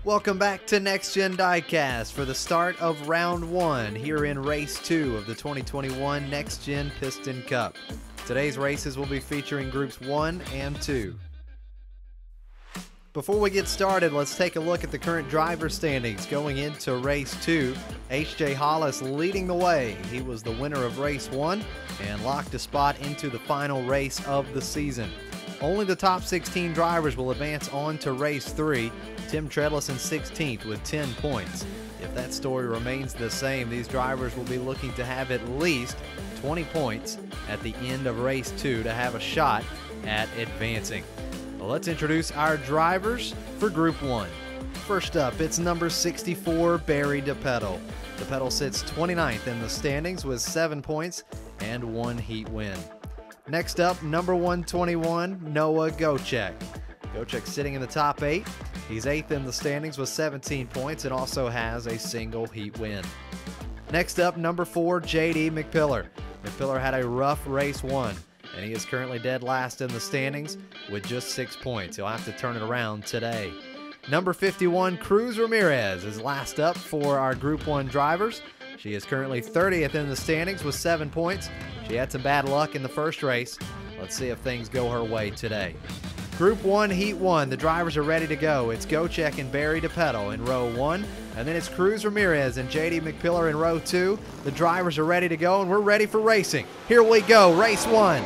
Welcome back to Next-Gen Diecast for the start of round 1 here in race 2 of the 2021 Next-Gen Piston Cup. Today's races will be featuring groups 1 and 2. Before we get started, let's take a look at the current driver standings going into race 2. H.J. Hollis leading the way. He was the winner of race 1 and locked a spot into the final race of the season. Only the top 16 drivers will advance on to race 3. Tim Treadless in 16th with 10 points. If that story remains the same, these drivers will be looking to have at least 20 points at the end of race 2 to have a shot at advancing. Well, let's introduce our drivers for Group 1. First up, it's number 64, Barry DePedal. DePedal sits 29th in the standings with 7 points and 1 heat win. Next up, number 121, Noah Gocek. Gocek sitting in the top 8. He's 8th in the standings with 17 points and also has a single heat win. Next up, number 4, J.D. McPillar. McPillar had a rough race 1, and he is currently dead last in the standings with just 6 points. He'll have to turn it around today. Number 51, Cruz Ramirez is last up for our Group 1 drivers. She is currently 30th in the standings with 7 points. She had some bad luck in the first race. Let's see if things go her way today. Group 1, Heat 1, the drivers are ready to go. It's Gocek and Barry DePedal in row 1, and then it's Cruz Ramirez and J.D. McPillar in row 2. The drivers are ready to go, and we're ready for racing. Here we go, race 1.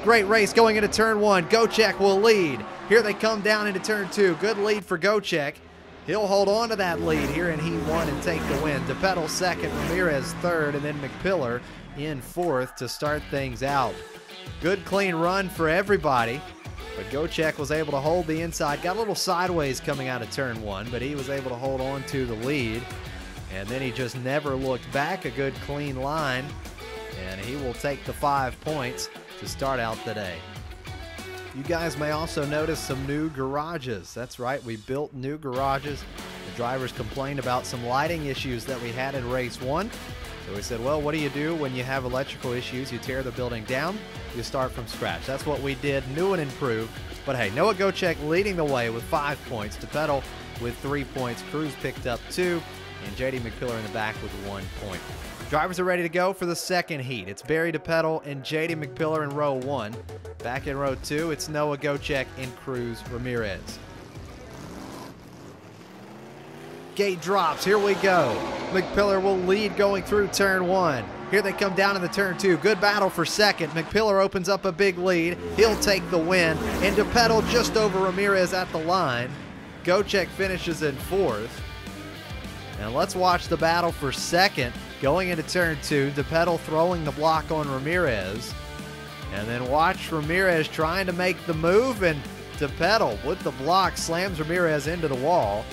Great race going into turn 1. Gocek will lead. Here they come down into turn 2. Good lead for Gocek. He'll hold on to that lead here in Heat 1 and take the win. DePedal 2nd, Ramirez 3rd, and then McPillar in 4th to start things out. Good clean run for everybody. But Gocek was able to hold the inside. Got a little sideways coming out of turn 1, but he was able to hold on to the lead. And then he just never looked back. A good clean line. And he will take the 5 points to start out the day. You guys may also notice some new garages. That's right, we built new garages. The drivers complained about some lighting issues that we had in race 1. So we said, well, what do you do when you have electrical issues? You tear the building down, you start from scratch. That's what we did, new and improved. But hey, Noah Gocek leading the way with 5 points. DePedal with 3 points. Cruz picked up 2. And J.D. McPillar in the back with 1 point. Drivers are ready to go for the second heat. It's Barry DePedal and J.D. McPillar in row 1. Back in row 2, it's Noah Gocek and Cruz Ramirez. Gate drops. Here we go. McPillar will lead going through turn 1. Here they come down in the turn 2. Good battle for second. McPillar opens up a big lead. He'll take the win. And DePedal just over Ramirez at the line. Gocek finishes in 4th. And let's watch the battle for second. Going into turn 2, DePedal throwing the block on Ramirez. And then watch Ramirez trying to make the move, and DePedal with the block slams Ramirez into the wall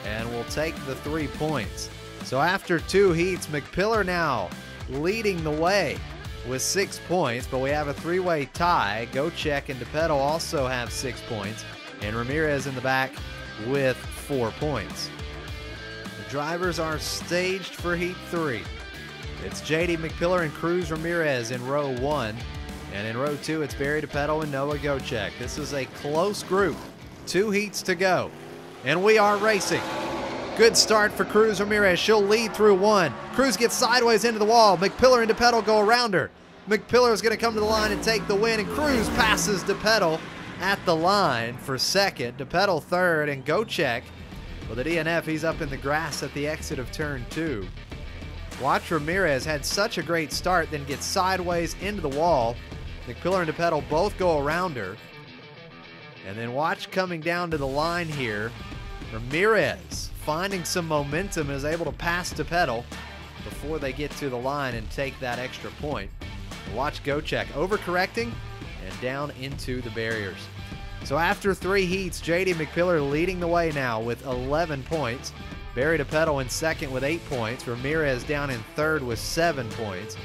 and will take the 3 points. So after 2 heats, McPillar now leading the way with 6 points, but we have a 3-way tie. Gocek and DePedal also have 6 points, and Ramirez in the back with 4 points. The drivers are staged for Heat 3. It's J.D. McPillar and Cruz Ramirez in row 1. And in row 2, it's Barry DePedal and Noah Gocek. This is a close group. 2 heats to go. And we are racing. Good start for Cruz Ramirez. She'll lead through 1. Cruz gets sideways into the wall. McPillar and DePedal go around her. McPillar is going to come to the line and take the win. And Cruz passes DePedal at the line for second. DePedal 3rd, and Gocek with a DNF. He's up in the grass at the exit of turn 2. Watch Ramirez had such a great start, then gets sideways into the wall. McPillar and DePedal both go around her. And then watch coming down to the line here. Ramirez finding some momentum, is able to pass DePedal before they get to the line and take that extra point. And watch Gocek overcorrecting and down into the barriers. So after 3 heats, J.D. McPillar leading the way now with 11 points. Barry DePedal in 2nd with 8 points. Ramirez down in 3rd with 7 points.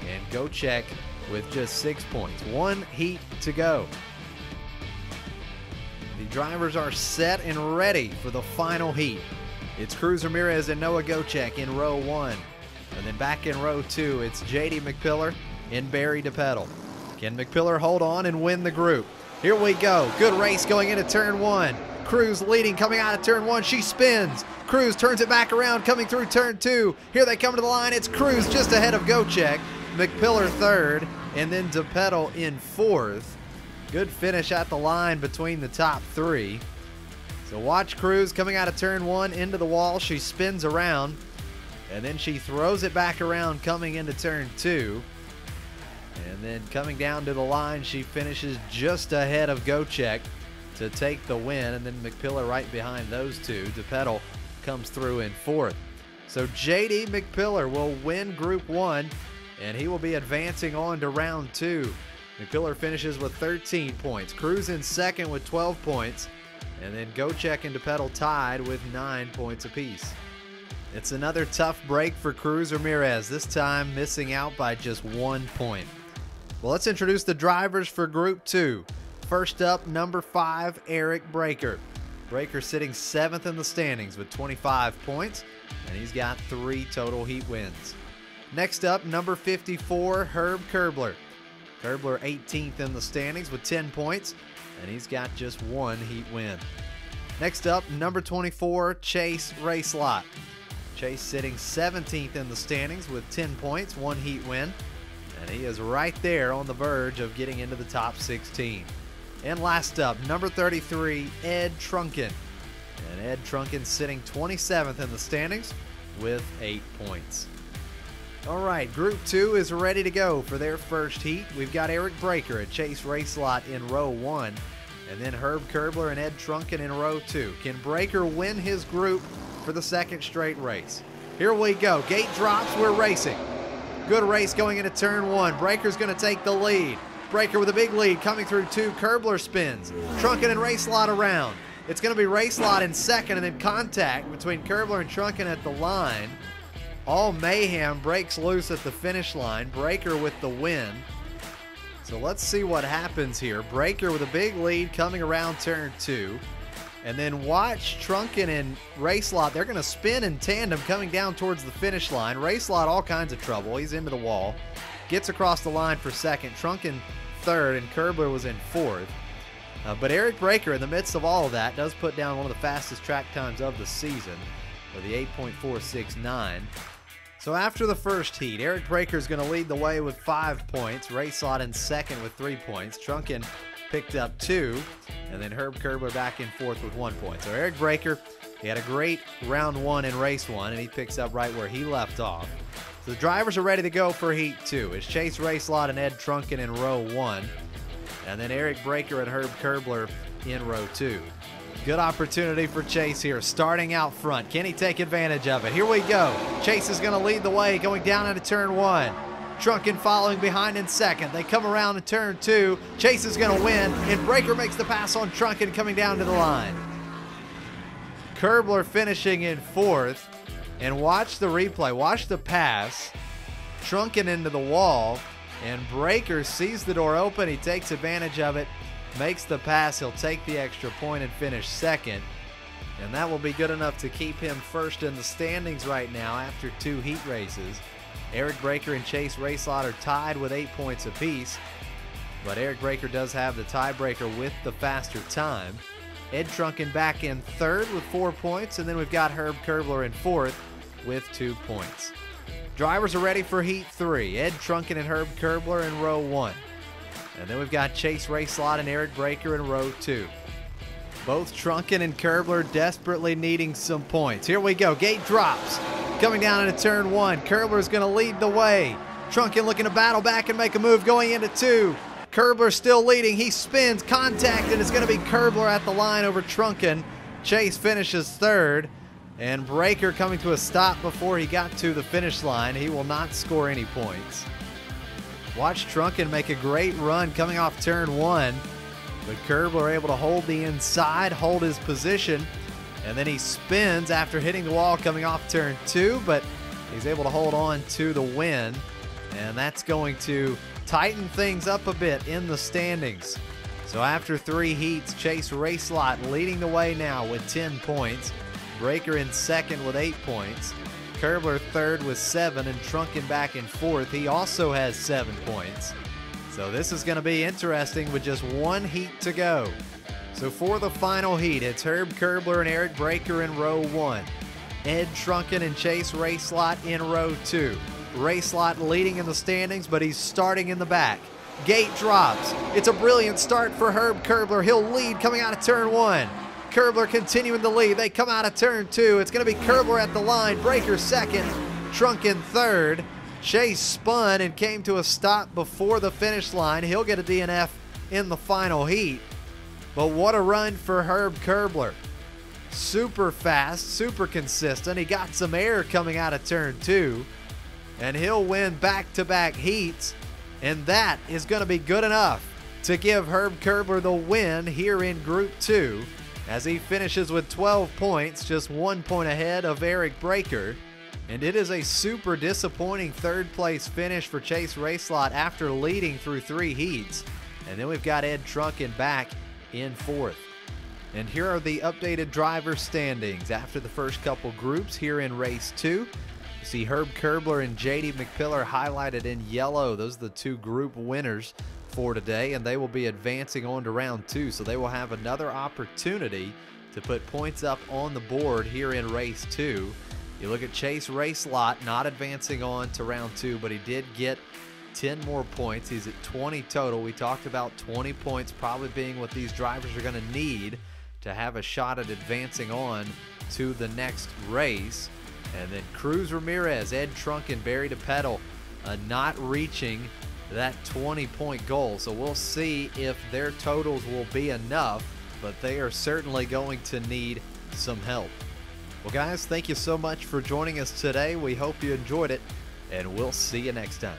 And Gocek with just 6 points. 1 heat to go. The drivers are set and ready for the final heat. It's Cruz Ramirez and Noah Gocek in row 1. And then back in row 2, it's J.D. McPillar and Barry DePedal. Can McPillar hold on and win the group? Here we go. Good race going into turn 1. Cruz leading, coming out of turn 1. She spins. Cruz turns it back around, coming through turn 2. Here they come to the line. It's Cruz just ahead of Gocek. McPillar third, and then DePedal in fourth. Good finish at the line between the top three. So watch Cruz coming out of turn 1 into the wall. She spins around, and then she throws it back around coming into turn 2. And then coming down to the line, she finishes just ahead of Gocek to take the win, and then McPillar right behind those two. DePedal comes through in fourth. So J.D. McPillar will win Group 1, and he will be advancing on to round 2. McPillar finishes with 13 points. Cruz in second with 12 points, and then Gocek and DePedal tied with 9 points apiece. It's another tough break for Cruz Ramirez, this time missing out by just 1 point. Well, let's introduce the drivers for Group 2. First up, number 5, Eric Breaker. Breaker sitting 7th in the standings with 25 points, and he's got 3 total heat wins. Next up, number 54, Herb Curbler. Curbler 18th in the standings with 10 points, and he's got just 1 heat win. Next up, number 24, Chase Racelott. Chase sitting 17th in the standings with 10 points, 1 heat win, and he is right there on the verge of getting into the top 16. And last up, number 33, Ed Trunken. And Ed Trunken sitting 27th in the standings with 8 points. All right, Group 2 is ready to go for their first heat. We've got Eric Breaker and Chase Racelott in row 1, and then Herb Curbler and Ed Trunken in row 2. Can Breaker win his group for the second straight race? Here we go. Gate drops, we're racing. Good race going into turn 1. Breaker's going to take the lead. Breaker with a big lead coming through 2. Curbler spins. Trunken and Racelott around. It's going to be Racelott in second, and then contact between Curbler and Trunken at the line. All mayhem breaks loose at the finish line. Breaker with the win. So let's see what happens here. Breaker with a big lead coming around turn 2. And then watch Trunken and Racelott. They're going to spin in tandem coming down towards the finish line. Racelott all kinds of trouble. He's into the wall. Gets across the line for second. Trunken third, and Curbler was in fourth. But Eric Breaker, in the midst of all of that, does put down one of the fastest track times of the season with the 8.469. So after the first heat, Eric Breaker is going to lead the way with 5 points. Racelott in second with 3 points. Trunken picked up 2, and then Herb Curbler back in fourth with 1 point. So Eric Breaker, he had a great round 1 in race 1, and he picks up right where he left off. So the drivers are ready to go for heat 2. It's Chase Racelott and Ed Trunken in row 1, and then Eric Breaker and Herb Curbler in row 2. Good opportunity for Chase here, starting out front. Can he take advantage of it? Here we go. Chase is going to lead the way going down into turn 1. Trunken following behind in second. They come around in turn 2. Chase is going to win, and Breaker makes the pass on Trunken coming down to the line. Curbler finishing in fourth. And watch the replay. Watch the pass. Trunken into the wall, and Breaker sees the door open. He takes advantage of it, makes the pass. He'll take the extra point and finish second. And that will be good enough to keep him first in the standings right now after 2 heat races. Eric Breaker and Chase Racelott are tied with 8 points apiece, but Eric Breaker does have the tiebreaker with the faster time. Ed Trunken back in third with 4 points, and then we've got Herb Curbler in fourth with 2 points. Drivers are ready for heat 3. Ed Trunken and Herb Curbler in row 1. And then we've got Chase Racelott and Eric Breaker in row 2. Both Trunken and Curbler desperately needing some points. Here we go. Gate drops. Coming down into turn 1. Curbler is going to lead the way. Trunken looking to battle back and make a move going into 2. Curbler still leading. He spins. Contact, and it's going to be Curbler at the line over Trunken. Chase finishes third. And Breaker coming to a stop before he got to the finish line. He will not score any points. Watch Trunken make a great run coming off turn 1. But Curbler able to hold the inside, hold his position, and then he spins after hitting the wall coming off turn 2, but he's able to hold on to the win, and that's going to tighten things up a bit in the standings. So after 3 heats, Chase Racelott leading the way now with 10 points, Breaker in second with 8 points, Curbler third with 7, and Trunken back in fourth. He also has 7 points. So this is going to be interesting with just 1 heat to go. So for the final heat, it's Herb Curbler and Eric Breaker in row 1. Ed Trunken and Chase Racelott in row 2. Racelott leading in the standings, but he's starting in the back. Gate drops. It's a brilliant start for Herb Curbler. He'll lead coming out of turn 1. Curbler continuing to lead. They come out of turn 2. It's going to be Curbler at the line. Breaker second. Trunken third. Chase spun and came to a stop before the finish line. He'll get a DNF in the final heat. But what a run for Herb Curbler. Super fast, super consistent. He got some air coming out of turn 2. And he'll win back-to-back heats. And that is going to be good enough to give Herb Curbler the win here in Group 2 as he finishes with 12 points, just 1 point ahead of Eric Breaker. And it is a super disappointing third-place finish for Chase Racelott after leading through 3 heats. And then we've got Ed Trunken back in 4th. And here are the updated driver standings after the first couple groups here in Race 2. You see Herb Curbler and J.D. McPillar highlighted in yellow. Those are the 2 group winners for today, and they will be advancing on to round 2. So they will have another opportunity to put points up on the board here in Race 2. You look at Chase Racelott not advancing on to round 2, but he did get 10 more points. He's at 20 total. We talked about 20 points probably being what these drivers are going to need to have a shot at advancing on to the next race. And then Cruz Ramirez, Ed Trunken, Barry DePedal not reaching that 20-point goal. So we'll see if their totals will be enough, but they are certainly going to need some help. Well, guys, thank you so much for joining us today. We hope you enjoyed it, and we'll see you next time.